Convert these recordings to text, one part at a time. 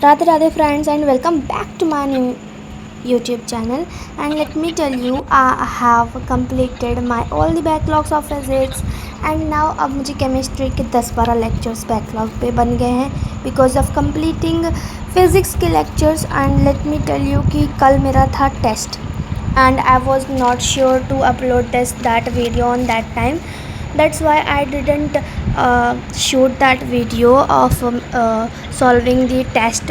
Radhe Radhe friends, and welcome back to my new YouTube channel. And let me tell you, I have completed my all the backlogs of physics, and now अब मुझे chemistry के 10-12 lectures backlog पे बन गए हैं because of completing physics के lectures. And let me tell you कि कल मेरा था test and I was not sure to upload that video on that time. That's why I didn't shoot that video of solving the test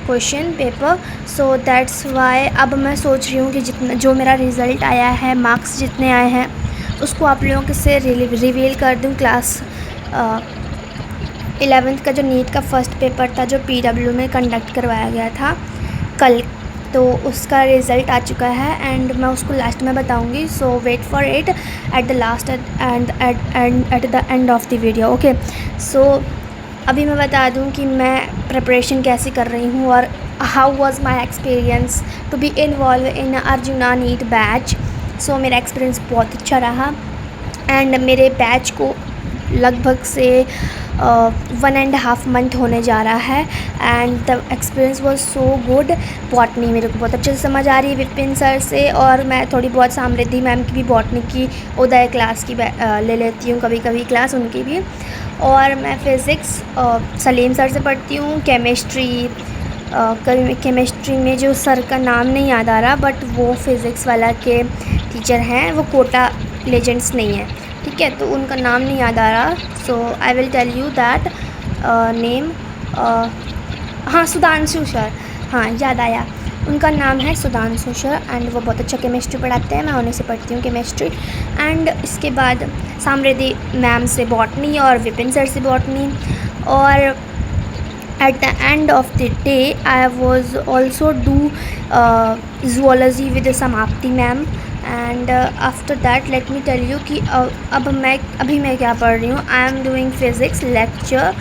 question paper. So that's why अब मैं सोच रही हूँ कि जितना जो मेरा रिज़ल्ट आया है, मार्क्स जितने आए हैं, उसको आप लोगों के से रिवील कर दूँ. क्लास 11th का जो नीट का फर्स्ट पेपर था, जो PW में कंडक्ट करवाया गया था कल, तो उसका रिज़ल्ट आ चुका है एंड मैं उसको लास्ट में बताऊंगी. So wait for it at the last and at the end of the video. Okay, so अभी मैं बता दूं कि मैं प्रिपरेशन कैसे कर रही हूँ और how was my experience to be involve in Arjuna NEET batch. So मेरा एक्सपीरियंस बहुत अच्छा रहा एंड मेरे बैच को लगभग से 1.5 मंथ होने जा रहा है and the experience was so good. Botany मेरे को बहुत अच्छे से समझ आ रही है विपिन सर से, और मैं थोड़ी बहुत समृद्धि मैम की भी बॉटनी की उदय क्लास की ले लेती हूँ कभी कभी क्लास उनकी भी. और मैं फ़िज़िक्स सलीम सर से पढ़ती हूँ. केमिस्ट्री में जो सर का नाम नहीं याद आ रहा, बट वो फ़िज़िक्स वाला के टीचर हैं, वो कोटा लेजेंड्स नहीं है, ठीक है, तो उनका नाम नहीं याद आ रहा. So I will tell you that name. हाँ, सुधांशु सर, हाँ याद आया, उनका नाम है सुधांशु सर एंड वो बहुत अच्छा केमिस्ट्री पढ़ाते हैं. मैं उन्हीं से पढ़ती हूँ केमिस्ट्री. एंड इसके बाद समृद्धि मैम से बॉटनी और विपिन सर से बॉटनी. और at the end of the day I was also do zoology with Samapti ma'am. And after that let me tell you कि अब मैं क्या पढ़ रही हूँ. I am doing physics lecture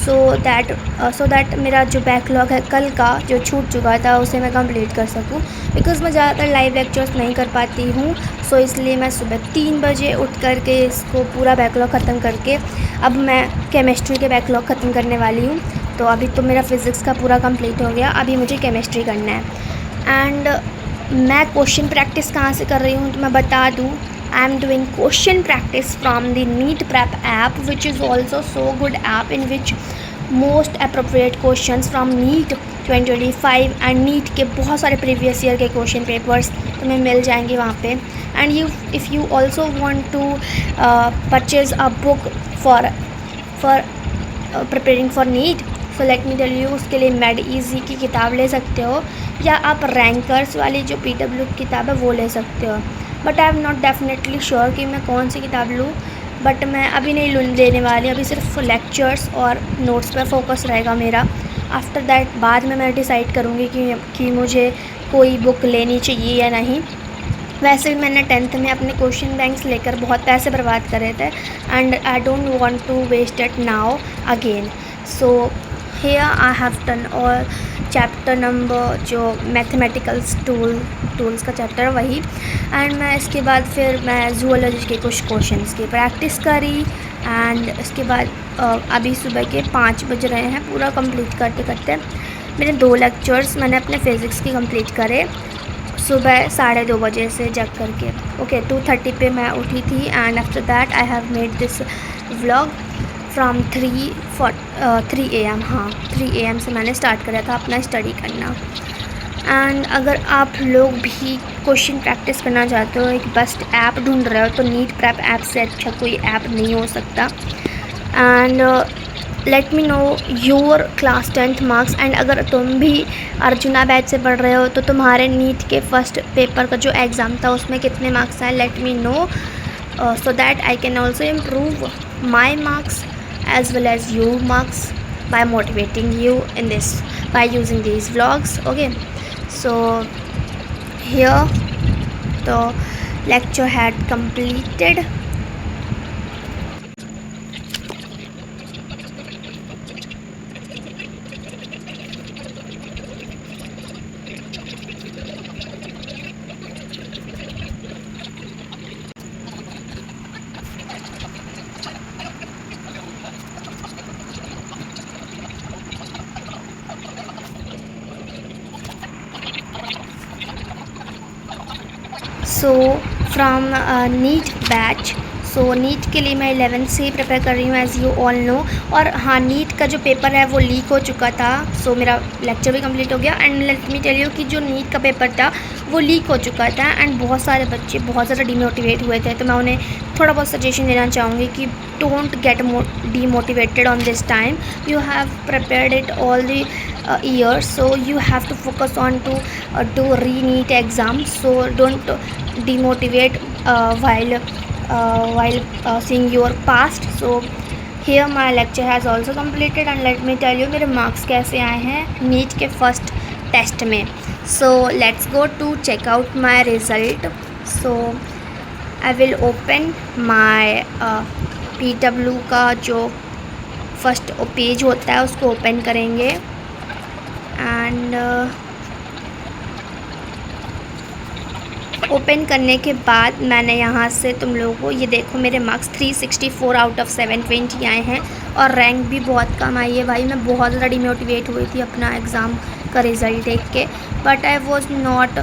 so that मेरा जो बैकलॉग है कल का जो छूट चुका था उसे मैं कंप्लीट कर सकूँ, बिकॉज़ मैं ज़्यादातर लाइव लेक्चर्स नहीं कर पाती हूँ. सो इसलिए मैं सुबह 3 बजे उठ करके इसको पूरा बैकलॉग ख़त्म करके अब मैं केमिस्ट्री के बैकलॉग ख़त्म करने वाली हूँ. तो अभी तो मेरा फ़िज़िक्स का पूरा कंप्लीट हो गया, अभी मुझे केमिस्ट्री करना है. एंड मैं क्वेश्चन प्रैक्टिस कहाँ से कर रही हूँ तो मैं बता दूँ. I am doing question practice from the NEET prep app which is also so good app in which most appropriate questions from NEET 2025 and NEET के बहुत सारे प्रीवियस ईयर के क्वेश्चन पेपर्स तुम्हें मिल जाएंगे वहाँ पे. And if you also want to purchase a book for preparing for NEET, so let me tell you, उसके लिए मेड इजी की किताब ले सकते हो या आप रैंकर्स वाली जो PW की किताब है वो ले सकते हो. But I am not definitely sure कि मैं कौन सी किताब लूँ, बट मैं अभी नहीं लेने वाली. अभी सिर्फ लेक्चर्स और नोट्स पर फोकस रहेगा मेरा. आफ्टर दैट बाद में मैं डिसाइड करूँगी कि मुझे कोई बुक लेनी चाहिए या नहीं. वैसे भी मैंने 10th में अपने क्वेश्चन बैंक्स लेकर बहुत पैसे बर्बाद करे थे and I don't want to waste it now again. So here I have done और चैप्टर नंबर जो मैथमेटिकल्स टूल्स का चैप्टर है वही. एंड मैं इसके बाद फिर मैं जूलॉजी के कुछ क्वेश्चंस की प्रैक्टिस करी एंड इसके बाद अभी सुबह के 5 बज रहे हैं. पूरा कंप्लीट करते करते मेरे 2 लेक्चर्स मैंने अपने फ़िज़िक्स के कंप्लीट करे सुबह 2:30 बजे से जग करके. ओके, 2:30 पे मैं उठी थी and after that I have made this vlog from 3 AM. हाँ, 3 AM से मैंने स्टार्ट करा था अपना स्टडी करना. एंड अगर आप लोग भी क्वेश्चन प्रैक्टिस करना चाहते हो, एक बेस्ट ऐप ढूंढ रहे हो, तो नीट प्रेप ऐप से अच्छा कोई ऐप नहीं हो सकता. And let me know your class 10th marks. And अगर तुम भी अर्जुना बैच से पढ़ रहे हो तो तुम्हारे नीट के फर्स्ट पेपर का जो एग्ज़ाम था उसमें कितने मार्क्स आए, let me know, so that I can also improve my marks as well as your marks by motivating you in this by using these vlogs. Okay, so here the lecture had completed. So from NEET batch. So NEET के लिए मैं 11th से ही prepare कर रही हूँ as you all know. और हाँ, NEET का जो पेपर है वो लीक हो चुका था। सो मेरा लेक्चर भी कंप्लीट हो गया and let me tell you कि जो नीट का पेपर था वो लीक हो चुका था एंड बहुत सारे बच्चे बहुत ज़्यादा डिमोटिवेट हुए थे। तो मैं उन्हें थोड़ा बहुत सजेशन देना चाहूँगी कि don't get demotivated on this time. You have prepared it all the years, so you have to focus on to do re-NEET exam. So don't demotivate while seeing your past. So here my lecture has also completed and let me tell you मेरे marks कैसे आए हैं NEET के first test में. So let's go to check out my result. So I will open my PW का जो first page होता है उसको ओपन करेंगे एंड ओपन करने के बाद मैंने यहाँ से तुम लोगों को ये देखो मेरे मार्क्स 364 आउट ऑफ 720 आए हैं और रैंक भी बहुत कम आई है भाई. मैं बहुत ज़्यादा डिमोटिवेट हुई थी अपना एग्ज़ाम का रिज़ल्ट देख के, but I was not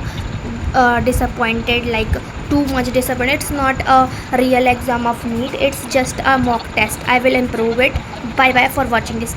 disappointed, like too much disappointed. It's not a real exam of NEET, it's just a mock test. I will improve it. Bye bye for watching this.